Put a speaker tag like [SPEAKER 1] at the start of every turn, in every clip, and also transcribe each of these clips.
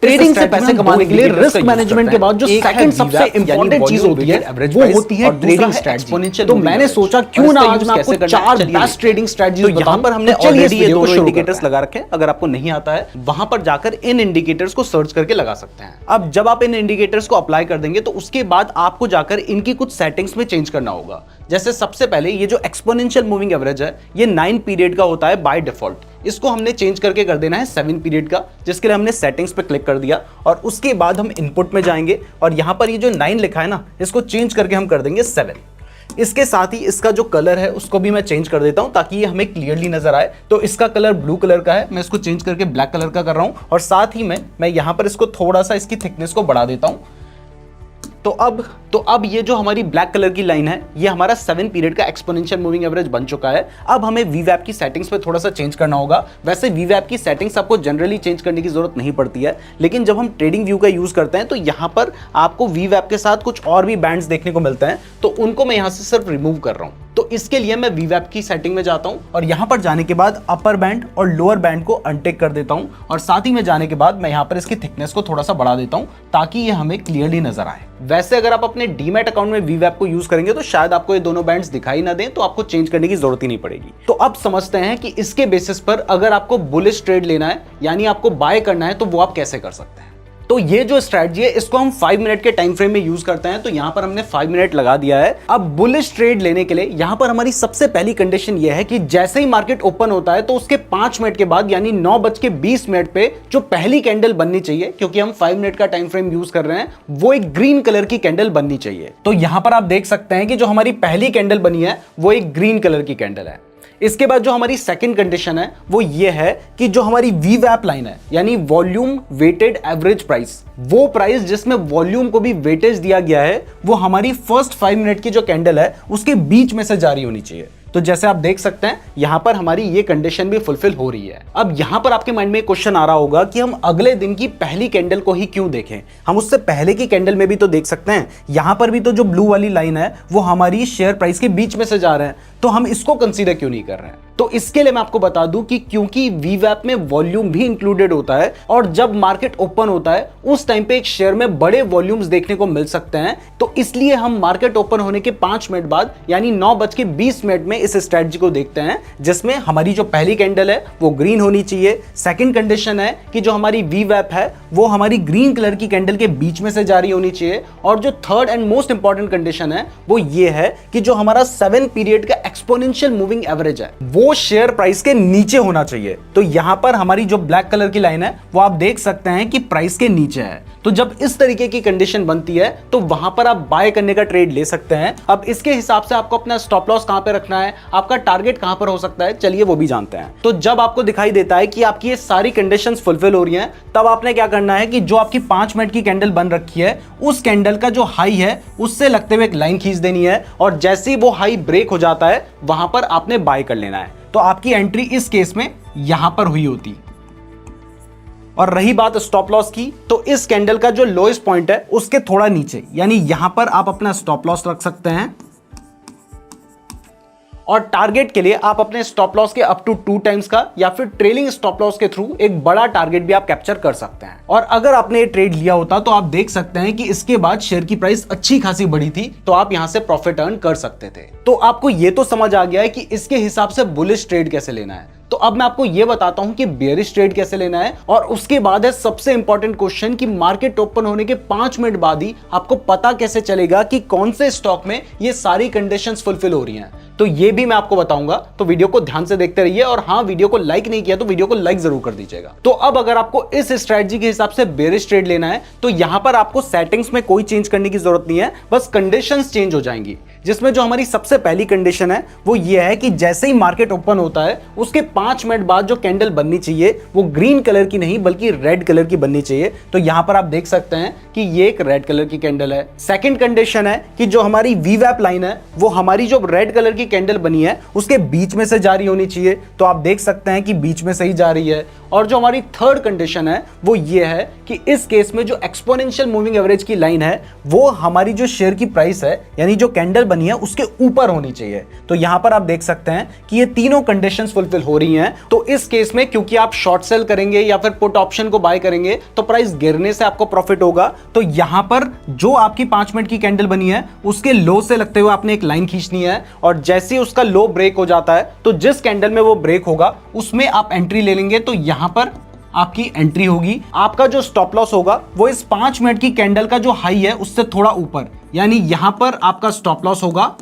[SPEAKER 1] Trading से पैसे कमाने के लिए रिस्क मैनेजमेंट के बाद जो सेकंड सबसे इंपॉर्टेंट चीज होती है वो होती है ट्रेडिंग स्ट्रेटजी। तो मैंने सोचा क्यों ना आज मैं आपको 4 बेस्ट ट्रेडिंग स्ट्रेटजीज बताऊं।
[SPEAKER 2] यहां पर हमने ऑलरेडी ये दोनों इंडिकेटर्स लगा रखे हैं, अगर आपको नहीं आता है वहां पर जाकर इन इंडिकेटर्स को सर्च करके लगा सकते हैं। अब जब आप इन इंडिकेटर्स को अप्लाई कर देंगे तो उसके बाद आपको जाकर इनकी कुछ सेटिंग्स में चेंज करना होगा। जैसे सबसे पहले ये जो एक्सपोनेंशियल मूविंग एवरेज है ये 9 पीरियड का होता है बाय डिफॉल्ट। इसको हमने चेंज करके कर देना है 7 पीरियड का, जिसके लिए हमने सेटिंग्स पे क्लिक कर दिया और उसके बाद हम इनपुट में जाएंगे और यहां पर ये जो 9 लिखा है ना, इसको चेंज करके हम कर देंगे 7। इसके साथ ही इसका जो कलर है उसको भी मैं चेंज कर देता हूं ताकि ये हमें क्लियरली नजर आए। तो इसका कलर ब्लू कलर का है, मैं इसको चेंज करके ब्लैक कलर का कर रहा हूं और साथ ही मैं यहां पर इसको थोड़ा सा इसकी थिकनेस को बढ़ा देता हूं। तो अब ये जो हमारी ब्लैक कलर की लाइन है ये हमारा 7 पीरियड का एक्सपोनेंशियल मूविंग एवरेज बन चुका है। अब हमें वीवैप की सेटिंग्स पे थोड़ा सा चेंज करना होगा। वैसे वीवैप की सेटिंग्स आपको जनरली चेंज करने की जरूरत नहीं पड़ती है, लेकिन जब हम ट्रेडिंग व्यू का यूज करते हैं तो यहां पर आपको वीवैप के साथ कुछ और भी बैंड्स देखने को मिलते हैं, तो उनको मैं यहां से सिर्फ रिमूव कर रहा हूं। तो इसके लिए मैं वीवैप की सेटिंग में जाता हूं और यहां पर जाने के बाद अपर बैंड और लोअर बैंड को अनटिक कर देता हूं और साथ ही में जाने के बाद मैं यहां पर इसकी थिकनेस को थोड़ा सा बढ़ा देता हूं ताकि ये हमें क्लियरली नजर आए। वैसे अगर आप अपने डीमैट अकाउंट में वीवैप को यूज करेंगे तो शायद आपको ये दोनों बैंड्स दिखाई ना दें, तो आपको चेंज करने की जरूरत ही नहीं पड़ेगी। तो अब समझते हैं कि इसके बेसिस पर अगर आपको बुलिश ट्रेड लेना है यानी आपको बाय करना है तो वो आप कैसे कर सकते हैं। तो ये जो स्ट्रेटजी है इसको हम 5 मिनट के टाइम फ्रेम में यूज करते हैं, तो यहां पर हमने 5 मिनट लगा दिया है। अब बुलिश ट्रेड लेने के लिए यहां पर हमारी सबसे पहली कंडीशन ये है कि जैसे ही मार्केट ओपन होता है तो उसके 5 मिनट के बाद यानी 9:20 पे जो पहली कैंडल बननी चाहिए, क्योंकि हम 5 मिनट का टाइम फ्रेम यूज कर रहे हैं, वो एक ग्रीन कलर की कैंडल बननी चाहिए। तो यहां पर आप देख सकते हैं कि जो हमारी पहली कैंडल बनी है वो एक ग्रीन कलर की कैंडल है। इसके बाद जो हमारी सेकंड कंडीशन है वो ये है कि जो हमारी वीवैप लाइन है यानी वॉल्यूम वेटेड एवरेज प्राइस, वो प्राइस जिसमें वॉल्यूम को भी वेटेज दिया गया है, वो हमारी फर्स्ट 5 मिनट की जो कैंडल है उसके बीच में से जारी होनी चाहिए। तो जैसे आप देख सकते हैं यहां पर हमारी ये कंडीशन भी फुलफिल हो रही है। अब यहां पर आपके माइंड में एक क्वेश्चन आ रहा होगा कि हम अगले दिन की पहली कैंडल को ही क्यों देखें, हम उससे पहले की कैंडल में भी तो देख सकते हैं। यहां पर भी तो जो ब्लू वाली लाइन है वो हमारी शेयर प्राइस के बीच में से जा रहे हैं, तो हम इसको कंसीडर क्यों नहीं कर रहे हैं। तो इसके लिए मैं आपको बता दूं कि क्योंकि वीवैप में वॉल्यूम भी इंक्लूडेड होता है और जब मार्केट ओपन होता है उस टाइम पे एक शेयर में बड़े वॉल्यूम्स देखने को मिल सकते हैं, तो इसलिए हम मार्केट ओपन होने के 5 मिनट बाद यानी 9:20 में इस स्ट्रेटजी को देखते हैं, जिसमें हमारी जो पहली कैंडल है वो ग्रीन होनी चाहिए। सेकंड कंडीशन है कि जो हमारी वीवैप है वो हमारी ग्रीन कलर की कैंडल के बीच में से जारी होनी चाहिए, और जो third and most important condition है वो ये है कि जो हमारा 7 पीरियड का एक्सपोनेंशियल मूविंग एवरेज है वो शेयर प्राइस के नीचे होना चाहिए। तो यहां पर हमारी जो ब्लैक कलर की लाइन है वो आप देख सकते हैं कि प्राइस के नीचे है। तो जब इस तरीके की कंडीशन बनती है तो वहां पर आप बाय करने का ट्रेड ले सकते हैं। अब इसके हिसाब से आपको अपना स्टॉप लॉस कहां पे रखना है, आपका टारगेट कहां पर हो सकता है, चलिए वो भी जानते हैं। तो जब आपको दिखाई देता है कि आपकी ये सारी कंडीशंस फुलफिल हो रही हैं, तब आपने क्या करना है कि जो आपकी 5 मिनट की कैंडल बन रखी है उस कैंडल का जो हाई है उससे लगते हुए एक लाइन खींच देनी है, और जैसे ही वो हाई ब्रेक हो जाता है वहां पर आपने बाय कर लेना है। तो आपकी एंट्री इस केस में यहां पर हुई होती। और रही बात स्टॉप लॉस की, तो इस कैंडल का जो लोएस्ट पॉइंट है उसके थोड़ा नीचे यानी यहां पर आप अपना स्टॉप लॉस रख सकते हैं, और टारगेट के लिए आप अपने स्टॉप लॉस के अप टू 2 टाइम्स का या फिर ट्रेलिंग स्टॉप लॉस के थ्रू एक बड़ा टारगेट भी आप कैप्चर कर सकते हैं। और अगर आपने ये ट्रेड लिया होता तो आप देख सकते हैं कि इसके बाद शेयर की प्राइस अच्छी खासी बढ़ी थी, तो आप यहां से प्रॉफिट अर्न कर सकते थे। तो आपको ये तो समझ आ गया है कि इसके हिसाब से बुलिश ट्रेड कैसे लेना है। तो अब मैं आपको यह बताता हूं कि बेयरिश ट्रेड कैसे लेना है, और उसके बाद है सबसे इंपॉर्टेंट क्वेश्चन कि मार्केट ओपन होने के 5 मिनट बाद ही आपको पता कैसे चलेगा कि कौन से स्टॉक में ये सारी कंडीशंस फुलफिल हो रही हैं। तो ये भी मैं आपको बताऊंगा, तो वीडियो को ध्यान से देखते रहिए। और हाँ, वीडियो को लाइक नहीं किया तो वीडियो को लाइक जरूर कर दीजिएगा। तो अब अगर आपको इस स्ट्रेटजी के हिसाब से बेयरिश ट्रेड लेना है तो यहां पर आपको सेटिंग्स में कोई चेंज करने की जरूरत नहीं है, बस कंडीशंस चेंज हो जाएंगी। जिसमें जो हमारी सबसे पहली कंडीशन है वो ये है कि जैसे ही मार्केट ओपन होता है उसके 5 मिनट बाद जो कैंडल बननी चाहिए वो ग्रीन कलर की नहीं बल्कि रेड कलर की बननी चाहिए। तो यहां पर आप देख सकते हैं कि ये एक रेड कलर की कैंडल है। सेकंड कंडीशन है कि जो हमारी वीवैप लाइन है वो हमारी जो रेड कलर की कैंडल बनी है उसके बीच में से जारी होनी चाहिए। तो आप देख सकते हैं कि बीच में से ही जा रही है। और जो हमारी थर्ड कंडीशन है वो ये है कि इस केस में जो एक्सपोनेंशियल मूविंग एवरेज की लाइन है वो हमारी जो शेयर की प्राइस है यानी जो कैंडल बनी है उसके ऊपर होनी चाहिए। तो यहां पर आप देख सकते हैं कि ये तीनों कंडीशंस फुलफिल हो रही हैं। तो इस केस में क्योंकि आप शॉर्ट सेल करेंगे या फिर पुट ऑप्शन को बाय करेंगे तो प्राइस गिरने से आपको प्रॉफिट होगा। तो यहां पर जो आपकी 5 मिनट की कैंडल बनी है उसके लो से लगते हुए आपने एक लाइन खींचनी है, और जैसे ही उसका लो ब्रेक हो जाता है तो जिस कैंडल में वो ब्रेक होगा उसमें आप एंट्री ले लेंगे। तो यहां पर आपकी एंट्री होगी। आपका जो स्टॉप लॉस होगा वो इस 5 मिनट की कैंडल का जो हाई है उससे थोड़ा ऊपर, यानी यहां पर आपका स्टॉप लॉस होगा।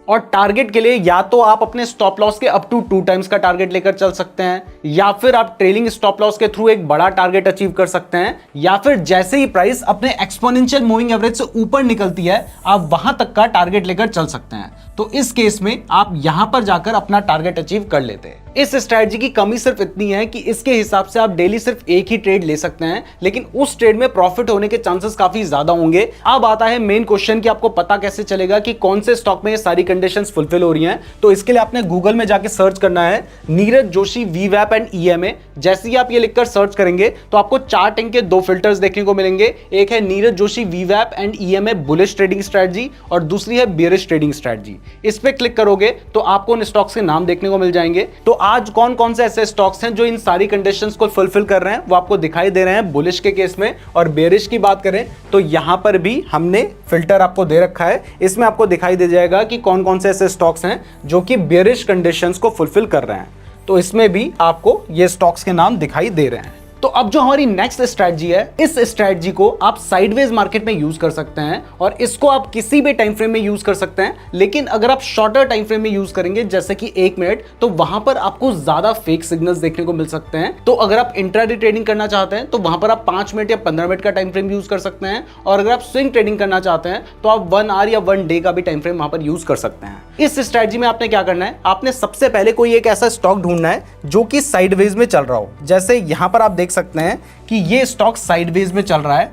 [SPEAKER 2] और टारगेट के लिए या तो आप अपने स्टॉप लॉस के अप टू 2 टाइम्स का टारगेट लेकर चल सकते हैं, या फिर आप ट्रेलिंग स्टॉप लॉस के थ्रू एक बड़ा टारगेट अचीव कर सकते हैं, या फिर जैसे ही प्राइस अपने एक्सपोनेंशियल मूविंग एवरेज से ऊपर निकलती है आप वहां तक का टारगेट लेकर चल सकते हैं। तो इस केस में आप यहां पर जाकर अपना टारगेट अचीव कर लेते हैं। इस स्ट्रेटजी की कमी सिर्फ इतनी है कि इसके हिसाब से आप डेली सिर्फ एक ही ट्रेड ले सकते हैं, लेकिन उस ट्रेड में प्रॉफिट होने के चांसेस काफी ज्यादा होंगे। अब आता है मेन क्वेश्चन कि आपको पता कैसे चलेगा कि कौन से स्टॉक में ये सारी कंडीशंस फुलफिल हो रही हैं। तो इसके लिए आपने गूगल में जाके सर्च करना है नीरज जोशी वीवैप एंड ईएमए। जैसे ही आप ये लिखकर सर्च करेंगे तो आपको चार्टिंग के 2 फिल्टर्स देखने को मिलेंगे। एक है नीरज जोशी वीवैप and EMA bullish trading strategy, और दूसरी है बेयरिश ट्रेडिंग स्ट्रेटजी। इस पे क्लिक करोगे तो आपको उन स्टॉक्स के नाम देखने को मिल जाएंगे। तो आज कौन कौन से ऐसे स्टॉक्स हैं जो इन सारी कंडीशंस को फुलफिल कर रहे हैं वो आपको दिखाई दे रहे हैं बुलिश के केस में। और बेयरिश की बात करें तो यहां पर भी हमने फिल्टर आपको दे रखा है, इसमें आपको दिखाई दे जाएगा कि कौन कौन से ऐसे स्टॉक्स हैं जो कि बेयरिश कंडीशंस को फुलफिल कर रहे हैं। तो इसमें भी आपको ये स्टॉक्स के नाम दिखाई दे रहे हैं। तो अब जो हमारी नेक्स्ट स्ट्रेटजी है, इस स्ट्रेटजी को आप साइडवेज मार्केट में यूज कर सकते हैं, और इसको आप किसी भी टाइम फ्रेम में यूज कर सकते हैं। लेकिन अगर आप शॉर्टर टाइम फ्रेम में यूज करेंगे जैसे कि 1 मिनट, तो वहां पर आपको ज्यादा फेक सिग्नल्स देखने को मिल सकते हैं। तो अगर आप इंट्राडे ट्रेडिंग करना चाहते हैं तो वहां पर आप 5 मिनट या 15 मिनट का टाइम फ्रेम यूज कर सकते हैं, और अगर आप स्विंग ट्रेडिंग करना चाहते हैं तो आप 1 आवर या 1 डे का भी टाइम फ्रेम वहां पर यूज कर सकते हैं। इस स्ट्रेटजी में आपने क्या करना है, आपने सबसे पहले कोई एक ऐसा स्टॉक ढूंढना है जो कि साइडवेज में चल रहा हो। जैसे यहां पर आप देख सकते हैं कि ये स्टॉक साइडवेज में चल रहा है,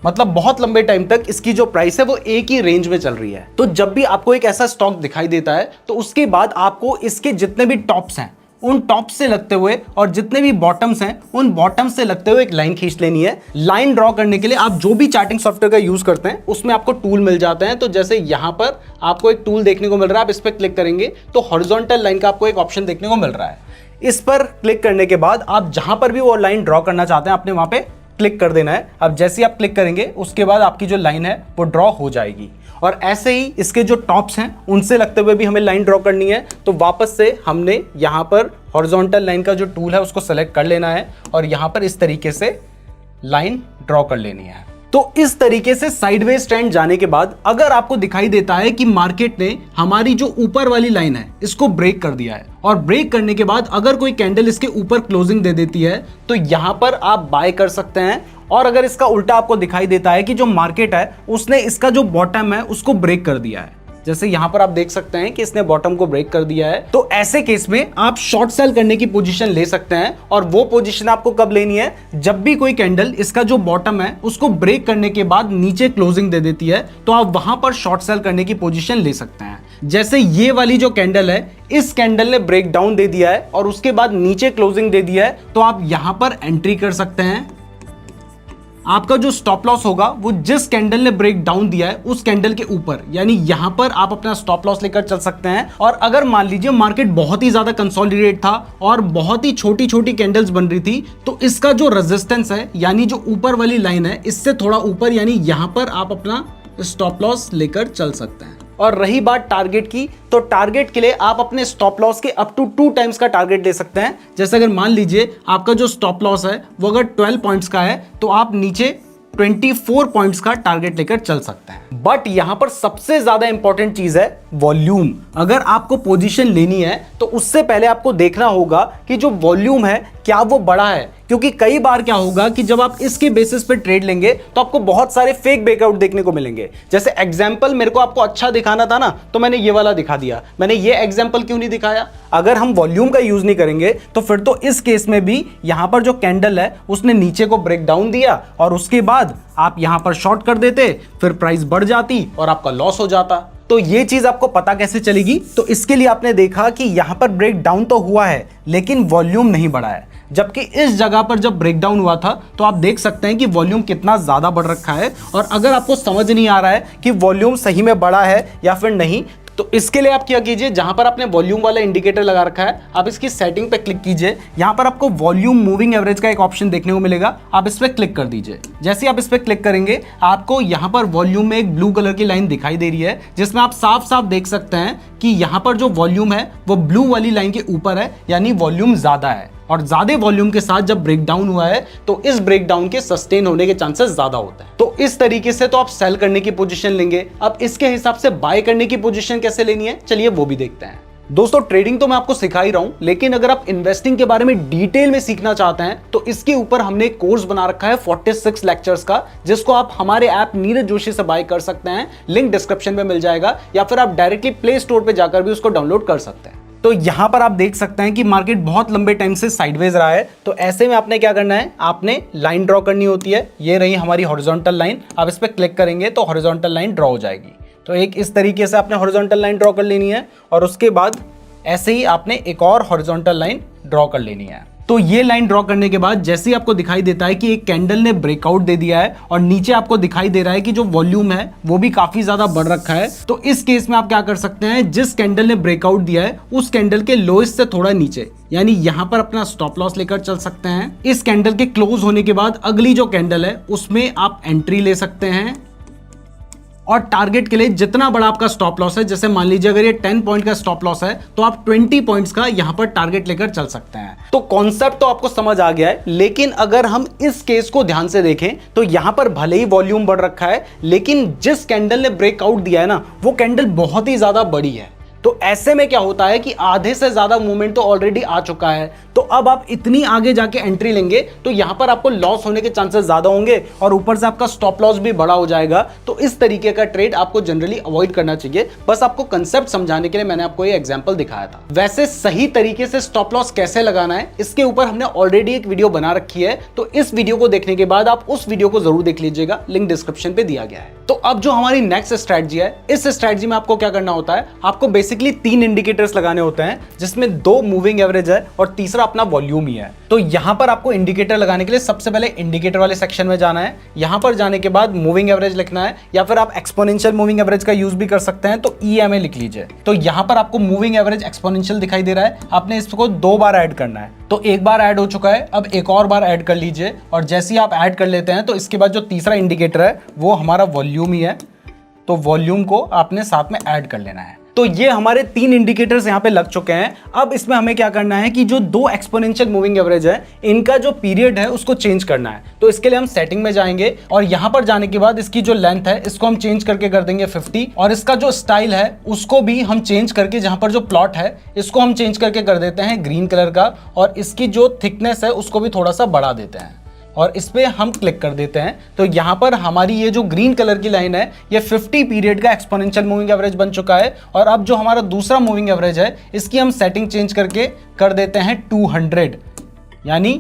[SPEAKER 2] मतलब बहुत लंबे टाइम तक इसकी जो प्राइस है वो एक ही रेंज में चल रही है। तो जब भी आपको एक ऐसा स्टॉक दिखाई देता है तो उसके बाद आपको इसके जितने भी टॉप्स हैं उन टॉप से लगते हुए और जितने भी बॉटम्स हैं उन बॉटम से लगते हुए एक लाइन खींच लेनी है। लाइन ड्रॉ करने के लिए आप जो भी चार्टिंग सॉफ्टवेयर का यूज करते हैं उसमें आपको टूल मिल जाते हैं। तो जैसे यहां पर आपको एक टूल देखने को मिल रहा है, आप इस पर क्लिक करेंगे तो हॉरिजॉन्टल लाइन का आपको एक ऑप्शन देखने को मिल रहा है। इस पर क्लिक करने के बाद आप जहां पर भी वो लाइन ड्रॉ करना चाहते हैं आपने वहां पे क्लिक कर देना है। अब जैसे ही आप क्लिक करेंगे उसके बाद आपकी जो लाइन है वो ड्रॉ हो जाएगी। और ऐसे ही इसके जो टॉप्स हैं उनसे लगते हुए भी हमें लाइन ड्रॉ करनी है। तो वापस से हमने यहां पर हॉरिजॉन्टल लाइन का जो टूल है उसको सेलेक्ट कर लेना है और यहां पर इस तरीके से लाइन ड्रॉ कर लेनी है। तो इस तरीके से साइडवेज ट्रेंड जाने के बाद अगर आपको दिखाई देता है कि मार्केट ने हमारी जो ऊपर वाली लाइन है इसको ब्रेक कर दिया है, और ब्रेक करने के बाद अगर कोई कैंडल इसके ऊपर क्लोजिंग दे देती है तो यहां पर आप बाय कर सकते हैं। और अगर इसका उल्टा आपको दिखाई देता है कि जो मार्केट है उसने इसका जो बॉटम है उसको ब्रेक कर दिया है, जैसे यहां पर आप देख सकते हैं कि इसने बॉटम को ब्रेक कर दिया है, तो ऐसे केस में आप शॉर्ट सेल करने की पोजीशन ले सकते हैं। और वो पोजीशन आपको कब लेनी है, जब भी कोई कैंडल इसका जो बॉटम है उसको ब्रेक करने के बाद नीचे क्लोजिंग दे देती है तो आप वहां पर शॉर्ट सेल करने की पोजीशन ले सकते हैं। जैसे ये वाली जो कैंडल है, इस कैंडल ने ब्रेक डाउन दे दिया है और उसके बाद नीचे क्लोजिंग दे दिया है, तो आप यहां पर एंट्री कर सकते हैं। आपका जो स्टॉप लॉस होगा वो जिस कैंडल ने ब्रेक डाउन दिया है उस कैंडल के ऊपर, यानी यहां पर आप अपना स्टॉप लॉस लेकर चल सकते हैं। और अगर मान लीजिए मार्केट बहुत ही ज्यादा कंसोलिडेट था और बहुत ही छोटी छोटी कैंडल्स बन रही थी, तो इसका जो रेजिस्टेंस है यानी जो ऊपर वाली लाइन है इससे थोड़ा ऊपर, यानी यहां पर आप अपना स्टॉप लॉस लेकर चल सकते हैं। और रही बात टारगेट की, तो टारगेट के लिए आप अपने स्टॉप लॉस के अप टू 2 टाइम्स का टारगेट ले सकते हैं। जैसे अगर मान लीजिए आपका जो स्टॉप लॉस है वो अगर 12 पॉइंट्स का है तो आप नीचे 24 पॉइंट्स का टारगेट लेकर चल सकते हैं। बट यहां पर सबसे ज्यादा इंपॉर्टेंट चीज है वॉल्यूम। अगर आपको पोजीशन लेनी है तो उससे पहले आपको देखना होगा कि जो वॉल्यूम है क्या वो बड़ा है, क्योंकि कई बार क्या होगा कि जब आप इसके बेसिस पे ट्रेड लेंगे तो आपको बहुत सारे फेक ब्रेकआउट देखने को मिलेंगे। जैसे एग्जांपल मेरे को आपको अच्छा दिखाना था ना, तो मैंने ये वाला दिखा दिया। मैंने ये एग्जांपल क्यों नहीं दिखाया? अगर हम वॉल्यूम का यूज नहीं करेंगे तो फिर तो इस केस में भी यहां पर जो कैंडल है उसने नीचे को ब्रेक डाउन दिया और उसके बाद आप यहां पर शॉर्ट कर देते, फिर प्राइस बढ़ जाती और आपका लॉस हो जाता। तो ये चीज आपको पता कैसे चलेगी? तो इसके लिए आपने देखा कि यहां पर ब्रेक डाउन तो हुआ है लेकिन वॉल्यूम नहीं बढ़ा है। जबकि इस जगह पर जब ब्रेकडाउन हुआ था तो आप देख सकते हैं कि वॉल्यूम कितना ज्यादा बढ़ रखा है। और अगर आपको समझ नहीं आ रहा है कि वॉल्यूम सही में बढ़ा है या फिर नहीं, तो इसके लिए आप क्या कीजिए, जहां पर आपने वॉल्यूम वाला इंडिकेटर लगा रखा है, आप इसकी सेटिंग पे क्लिक कीजिए। यहां पर आपको वॉल्यूम मूविंग एवरेज का एक ऑप्शन देखने को मिलेगा, आप इस पे क्लिक कर दीजिए। जैसे ही आप इस पे क्लिक करेंगे आपको यहां पर वॉल्यूम में एक ब्लू कलर की लाइन दिखाई दे रही है, जिसमें आप साफ साफ देख सकते हैं कि यहां पर जो वॉल्यूम है वो ब्लू वाली लाइन के ऊपर है, यानी वॉल्यूम ज्यादा है। और ज्यादा वॉल्यूम के साथ जब ब्रेकडाउन हुआ है तो इस ब्रेकडाउन के सस्टेन होने के चांसेस ज्यादा होते हैं। तो इस तरीके से तो आप सेल करने की पोजीशन लेंगे। अब इसके हिसाब से बाय करने की पोजीशन कैसे लेनी है, चलिए वो भी देखते हैं। दोस्तों ट्रेडिंग तो मैं आपको सिखा ही रहा हूं, लेकिन अगर आप इन्वेस्टिंग के बारे में डिटेल में सीखना चाहते हैं तो इसके ऊपर हमने एक कोर्स बना रखा है 46 लेक्चर्स का, जिसको आप हमारे ऐप नीरज जोशी से बाय कर सकते हैं। लिंक डिस्क्रिप्शन में मिल जाएगा, या फिर आप डायरेक्टली प्ले स्टोर पे जाकर भी उसको डाउनलोड कर सकते हैं। तो यहां पर आप देख सकते हैं कि मार्केट बहुत लंबे टाइम से साइडवेज रहा है। तो ऐसे में आपने क्या करना है, आपने लाइन ड्रॉ करनी होती है। ये रही हमारी हॉरिजॉन्टल लाइन, आप इस पर क्लिक करेंगे तो हॉरिजॉन्टल लाइन ड्रॉ हो जाएगी। तो एक इस तरीके से आपने हॉरिजॉन्टल लाइन ड्रॉ कर लेनी है, और उसके बाद ऐसे ही आपने एक और हॉरिजॉन्टल लाइन ड्रॉ कर लेनी है। तो ये लाइन ड्रॉ करने के बाद जैसे ही आपको दिखाई देता है कि एक कैंडल ने ब्रेकआउट दे दिया है और नीचे आपको दिखाई दे रहा है कि जो वॉल्यूम है वो भी काफी ज्यादा बढ़ रखा है, तो इस केस में आप क्या कर सकते हैं, जिस कैंडल ने ब्रेकआउट दिया है उस कैंडल के लोएस्ट से थोड़ा नीचे, यानी यहां पर अपना स्टॉप लॉस लेकर चल सकते हैं। इस कैंडल के क्लोज होने के बाद अगली जो कैंडल है उसमें आप एंट्री ले सकते हैं। और टारगेट के लिए जितना बड़ा आपका स्टॉप लॉस है, जैसे मान लीजिए अगर ये 10 पॉइंट का स्टॉप लॉस है तो आप 20 पॉइंट्स का यहां पर टारगेट लेकर चल सकते हैं। तो कॉन्सेप्ट तो आपको समझ आ गया है, लेकिन अगर हम इस केस को ध्यान से देखें तो यहां पर भले ही वॉल्यूम बढ़ रखा है, लेकिन जिस कैंडल ने ब्रेकआउट दिया है ना, वो कैंडल बहुत ही ज्यादा बड़ी है। तो ऐसे में क्या होता है कि आधे से ज्यादा मूवमेंट तो ऑलरेडी आ चुका है। तो अब आप इतनी आगे जाके एंट्री लेंगे तो यहां पर आपको लॉस होने के चांसेस ज्यादा होंगे, और ऊपर से आपका स्टॉप लॉस भी बड़ा हो जाएगा। तो इस तरीके का ट्रेड आपको जनरली अवॉइड करना चाहिए। बस आपको कंसेप्ट समझाने के लिए मैंने आपको ये एग्जांपल दिखाया था। वैसे सही तरीके से स्टॉप लॉस कैसे लगाना है, इसके ऊपर हमने ऑलरेडी एक वीडियो बना रखी है। तो इस वीडियो को देखने के बाद आप उस वीडियो को जरूर देख लीजिएगा, लिंक डिस्क्रिप्शन पे दिया गया है। तो अब जो हमारी नेक्स्ट स्ट्रेटजी है, इस स्ट्रेटजी में आपको क्या करना होता है, आपको बेसिकली 3 इंडिकेटर्स लगाने होते हैं, जिसमें 2 मूविंग एवरेज है और तीसरा अपना वॉल्यूम ही है। तो यहां पर आपको इंडिकेटर लगाने के लिए सबसे पहले इंडिकेटर वाले सेक्शन में जाना है। यहां पर जाने के बाद मूविंग एवरेज लिखना है, या फिर आप एक्सपोनेंशियल मूविंग एवरेज का यूज भी कर सकते हैं, तो EMA लिख लीजिए। तो यहां पर आपको मूविंग एवरेज एक्सपोनेंशियल दिखाई दे रहा है, आपने इसको 2 बार ऐड करना है। तो एक बार ऐड हो चुका है, अब एक और बार ऐड कर लीजिए। और जैसे ही आप ऐड कर लेते हैं तो इसके बाद जो तीसरा इंडिकेटर है वो हमारा वॉल्यूम ही है, तो वॉल्यूम को आपने साथ में ऐड कर लेना है। तो ये हमारे 3 इंडिकेटर्स यहां पे लग चुके हैं। अब इसमें हमें क्या करना है कि जो 2 एक्सपोनेंशियल मूविंग एवरेज है, इनका जो पीरियड है उसको चेंज करना है। तो इसके लिए हम सेटिंग में जाएंगे, और यहां पर जाने के बाद इसकी जो लेंथ है इसको हम चेंज करके कर देंगे 50, और इसका जो स्टाइल है उसको भी हम चेंज करके, जहां पर जो प्लॉट है इसको हम चेंज करके कर देते हैं ग्रीन कलर का, और इसकी जो थिकनेस है उसको भी थोड़ा सा बढ़ा देते हैं, और इस पे हम क्लिक कर देते हैं। तो यहां पर हमारी ये जो ग्रीन कलर की लाइन है ये 50 पीरियड का एक्सपोनेंशियल मूविंग एवरेज बन चुका है। और अब जो हमारा दूसरा मूविंग एवरेज है इसकी हम सेटिंग चेंज करके कर देते हैं 200, यानी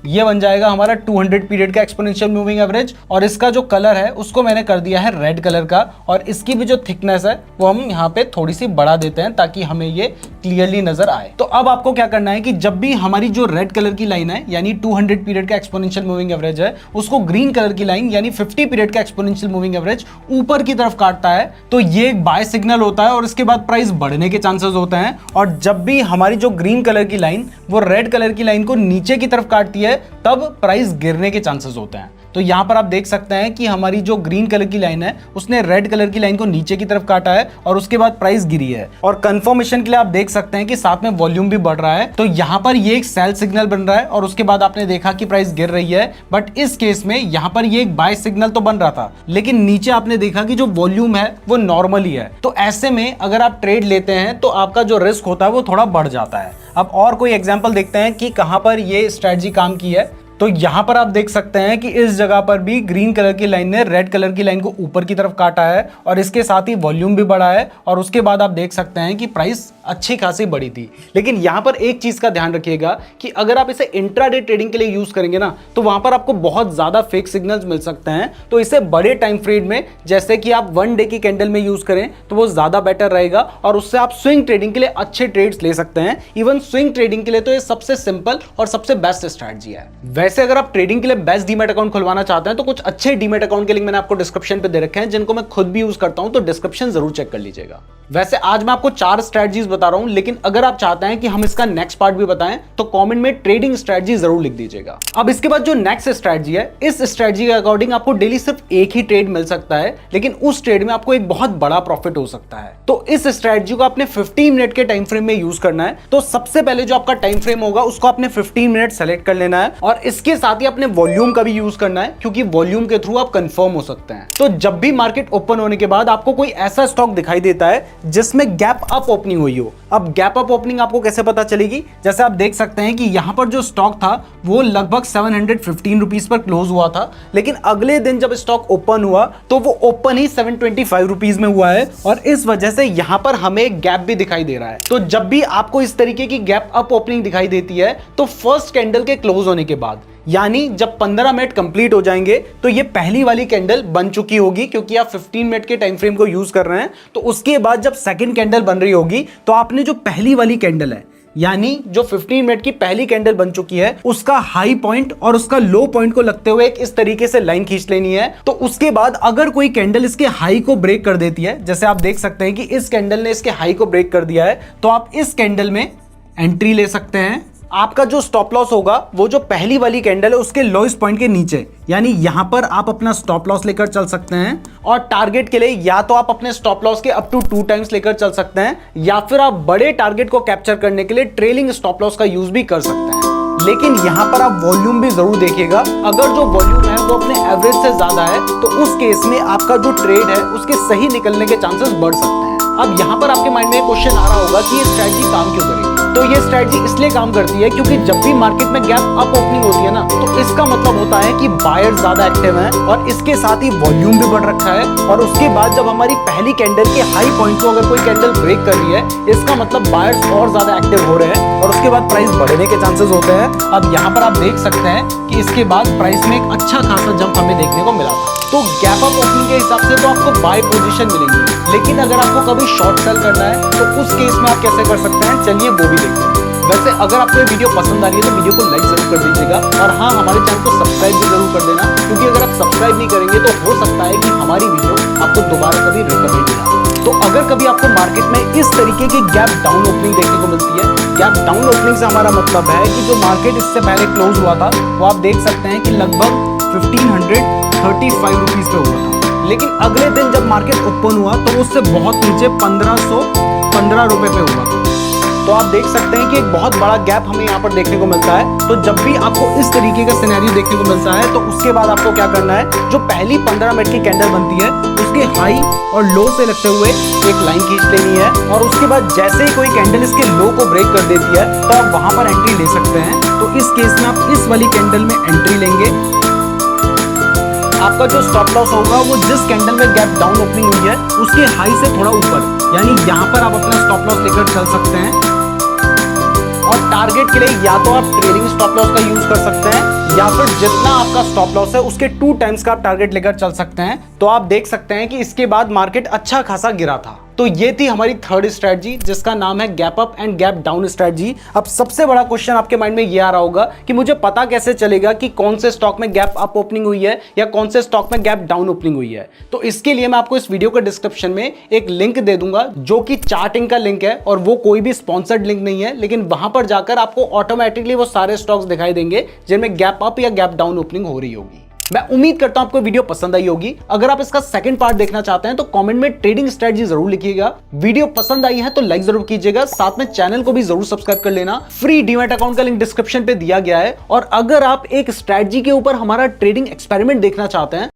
[SPEAKER 2] ये बन जाएगा हमारा 200 पीरियड का एक्सपोनेंशियल मूविंग एवरेज। और इसका जो कलर है उसको मैंने कर दिया है रेड कलर का, और इसकी भी जो थिकनेस है वो हम यहाँ पे थोड़ी सी बढ़ा देते हैं ताकि हमें ये क्लियरली नजर आए। तो अब आपको क्या करना है कि जब भी हमारी जो रेड कलर की लाइन है यानी 200 पीरियड का एक्सपोनेंशियल मूविंग एवरेज है, उसको ग्रीन कलर की लाइन यानी 50 पीरियड का एक्सपोनेंशियल मूविंग एवरेज ऊपर की तरफ काटता है, तो ये एक बाय सिग्नल होता है और इसके बाद प्राइस बढ़ने के चांसेस होते हैं। और जब भी हमारी जो ग्रीन कलर की लाइन वो रेड कलर की लाइन को नीचे की तरफ काटती है, तब प्राइस गिरने के चांसेस होते हैं। तो यहां पर आप देख सकते हैं कि हमारी जो ग्रीन कलर की लाइन है उसने रेड कलर की लाइन को नीचे की तरफ काटा है, और उसके बाद प्राइस गिरी है। और कंफर्मेशन के लिए आप देख सकते हैं कि साथ में वॉल्यूम भी बढ़ रहा है। तो यहां पर ये एक सेल सिग्नल बन रहा है, और उसके बाद आपने देखा कि प्राइस गिर रही है। बट इस केस में यहां पर ये एक बाय सिग्नल तो बन रहा था, लेकिन नीचे आपने देखा कि जो वॉल्यूम है वो नॉर्मल ही है। तो ऐसे में अगर आप ट्रेड लेते हैं तो आपका जो रिस्क होता है वो थोड़ा बढ़ जाता है। अब और कोई एग्जाम्पल देखते हैं कि कहां पर ये स्ट्रेटजी काम की है। तो यहां पर आप देख सकते हैं कि इस जगह पर भी ग्रीन कलर की लाइन ने रेड कलर की लाइन को ऊपर की तरफ काटा है और इसके साथ ही वॉल्यूम भी बढ़ा है और उसके बाद आप देख सकते हैं कि प्राइस अच्छी खासी बढ़ी थी। लेकिन यहां पर एक चीज का ध्यान रखिएगा कि अगर आप इसे इंट्राडे ट्रेडिंग के लिए यूज करेंगे ना तो वहां पर आपको बहुत ज्यादा फेक सिग्नल्स मिल सकते हैं। तो इसे बड़े टाइम फ्रेम में जैसे कि आप 1 डे की कैंडल में यूज करें तो वो ज्यादा बेटर रहेगा और उससे आप स्विंग ट्रेडिंग के लिए अच्छे ट्रेड्स ले सकते हैं। इवन स्विंग ट्रेडिंग के लिए तो ये सबसे सिंपल और सबसे बेस्ट स्ट्रैटेजी है। वैसे अगर आप ट्रेडिंग के लिए बेस्ट डीमैट अकाउंट खुलवाना चाहते हैं तो कुछ अच्छे डीमैट अकाउंट के लिंक मैंने आपको डिस्क्रिप्शन पे दे रखे हैं जिनको मैं खुद भी यूज करता हूं, तो डिस्क्रिप्शन जरूर चेक कर लीजिएगा। वैसे आज मैं आपको 4 स्ट्रैटेजीज बता रहा हूं, लेकिन अगर आप चाहते हैं कि हम इसका नेक्स्ट पार्ट भी बताएं तो कमेंट में ट्रेडिंग स्ट्रैटेजी जरूर लिख दीजिएगा। अब इसके बाद जो नेक्स्ट स्ट्रैटेजी है, इस स्ट्रैटेजी के अकॉर्डिंग आपको डेली सिर्फ एक ही ट्रेड मिल सकता है, लेकिन उस ट्रेड में आपको एक बहुत बड़ा प्रॉफिट हो सकता है। तो इस स्ट्रैटेजी को आपने 15 मिनट के टाइम फ्रेम में यूज करना है। तो सबसे पहले जो आपका टाइम फ्रेम होगा उसको आपने 15 मिनट सेलेक्ट कर लेना है और इसके साथ ही अपने वॉल्यूम का भी यूज करना है, क्योंकि वॉल्यूम के थ्रू आप कंफर्म हो सकते हैं। तो जब भी मार्केट ओपन होने के बाद आपको कोई ऐसा स्टॉक दिखाई देता है जिसमें गैप अप ओपनिंग हुई हो, अब गैप अप ओपनिंग आपको कैसे पता चलेगी? जैसे आप देख सकते हैं कि यहां पर जो स्टॉक था वो लगभग 715 रुपीस पर क्लोज हुआ था, लेकिन अगले दिन जब स्टॉक ओपन हुआ तो वो ओपन ही 725 रुपीस में हुआ है और इस वजह से यहां पर हमें गैप भी दिखाई दे रहा है। तो जब भी आपको इस तरीके की गैप अप ओपनिंग दिखाई देती है तो फर्स्ट कैंडल के क्लोज होने के बाद, यानी जब 15 मिनट कंप्लीट हो जाएंगे तो ये पहली वाली कैंडल बन चुकी होगी, क्योंकि आप 15 मिनट के टाइम फ्रेम को यूज कर रहे हैं। तो उसके बाद जब सेकंड कैंडल बन रही होगी तो आपने जो पहली वाली कैंडल है, यानी जो 15 मिनट की पहली कैंडल बन चुकी है, उसका हाई पॉइंट और उसका लो पॉइंट को लगते हुए एक इस तरीके से लाइन खींच लेनी है। तो उसके बाद अगर कोई कैंडल इसके हाई को ब्रेक कर देती है, जैसे आप देख सकते हैं कि इस कैंडल ने इसके हाई को ब्रेक कर दिया है, तो आप इस कैंडल में एंट्री ले सकते हैं। आपका जो स्टॉप लॉस होगा वो जो पहली वाली कैंडल है उसके लोएस्ट पॉइंट के नीचे, यानी यहां पर आप अपना स्टॉप लॉस लेकर चल सकते हैं। और टारगेट के लिए या तो आप अपने स्टॉप लॉस के अप टू 2 टाइम्स लेकर चल सकते हैं, या फिर आप बड़े टारगेट को कैप्चर करने के लिए ट्रेलिंग स्टॉप लॉस का यूज भी कर सकते हैं। लेकिन यहां पर आप वॉल्यूम भी जरूर देखिएगा। अगर जो वॉल्यूम है वो अपने एवरेज से ज्यादा है तो उस केस में आपका जो ट्रेड है उसके सही निकलने के चांसेस बढ़ सकते हैं। अब यहां पर आपके माइंड में एक क्वेश्चन आ रहा होगा कि ये स्ट्रैटेजी काम क्यों करेगी? तो ये स्ट्रैटेजी इसलिए काम करती है क्योंकि जब भी मार्केट में गैप अप ओपनिंग होती है ना, तो इसका मतलब होता है कि बायर्स ज्यादा एक्टिव हैं और इसके साथ ही वॉल्यूम भी बढ़ रखा है। और उसके बाद जब हमारी पहली कैंडल के हाई पॉइंट को अगर कोई कैंडल ब्रेक कर रही है, इसका मतलब बायर्स और ज्यादा एक्टिव हो रहे हैं और उसके बाद प्राइस बढ़ने के चांसेस होते हैं। अब यहाँ पर आप देख सकते हैं कि इसके बाद प्राइस में एक अच्छा खासा जंप हमें देखने को मिला था। तो गैप अप ओपनिंग के हिसाब से तो आपको बाय पोजीशन मिलेंगी, लेकिन अगर आपको कभी शॉर्ट सेल करना है तो उस केस में आप कैसे कर सकते हैं, चलिए वो भी देखते हैं। वैसे अगर आपको ये वीडियो पसंद आ रही है तो वीडियो को लाइक जरूर कर दीजिएगा और हाँ, हमारे चैनल को सब्सक्राइब भी जरूर कर देना, क्योंकि अगर आप सब्सक्राइब नहीं करेंगे तो हो सकता है कि हमारी वीडियो आपको दोबारा कभी रिकमेंड ना हो। तो अगर कभी आपको मार्केट में इस तरीके की गैप डाउन ओपनिंग देखने को मिलती है, गैप डाउन ओपनिंग से हमारा मतलब है कि जो मार्केट इससे पहले क्लोज हुआ था वो आप देख सकते हैं कि लगभग 1535 रुपीज पे हुआ था, लेकिन अगले दिन जब मार्केट ओपन हुआ तो उससे बहुत नीचे 1515 रुपए पे हुआ था। तो आप देख सकते हैं कि एक बहुत बड़ा गैप हमें यहाँ पर देखने को मिलता है। तो जब भी आपको इस तरीके का सिनेरियो देखने को मिलता है तो उसके बाद आपको क्या करना है, जो पहली 15 मिनट की कैंडल बनती है उसके हाई और लो से लगते हुए एक लाइन खींच लेनी है और उसके बाद जैसे ही कोई कैंडल इसके लो को ब्रेक कर देती है तो आप वहां पर एंट्री ले सकते हैं। तो इस केस में आप इस वाली कैंडल में एंट्री लेंगे। आपका जो स्टॉप लॉस होगा वो जिस कैंडल में गैप डाउन ओपनिंग हुई है उसके हाई से थोड़ा ऊपर, यानी यहां पर आप अपना स्टॉप लॉस लेकर चल सकते हैं। और टारगेट के लिए या तो आप ट्रेलिंग स्टॉप लॉस का यूज कर सकते हैं या फिर जितना आपका स्टॉप लॉस है उसके 2 टाइम्स का आप टारगेट लेकर चल सकते हैं। तो आप देख सकते हैं कि इसके बाद मार्केट अच्छा खासा गिरा था। तो ये थी हमारी थर्ड स्ट्रैटेजी जिसका नाम है gap up and gap down strategy. अब सबसे बड़ा क्वेश्चन आपके माइंड में ये आ रहा होगा कि मुझे पता कैसे चलेगा कि कौन से स्टॉक में गैप अप ओपनिंग हुई है या कौन से स्टॉक में गैप डाउन ओपनिंग हुई है। तो इसके लिए मैं आपको इस वीडियो के डिस्क्रिप्शन में एक लिंक दे दूंगा जो कि चार्टिंग का लिंक है और वो कोई भी स्पॉन्सर्ड लिंक नहीं है, लेकिन वहां पर जाकर आपको ऑटोमेटिकली वो सारे स्टॉक्स दिखाई देंगे जिनमें गैप अप या गैप डाउन ओपनिंग हो रही होगी। मैं उम्मीद करता हूं आपको वीडियो पसंद आई होगी। अगर आप इसका सेकंड पार्ट देखना चाहते हैं तो कमेंट में ट्रेडिंग स्ट्रेटजी जरूर लिखिएगा। वीडियो पसंद आई है तो लाइक जरूर कीजिएगा, साथ में चैनल को भी जरूर सब्सक्राइब कर लेना। फ्री डीमैट अकाउंट का लिंक डिस्क्रिप्शन पे दिया गया है। और अगर आप एक स्ट्रेटजी के ऊपर हमारा ट्रेडिंग एक्सपेरिमेंट देखना चाहते हैं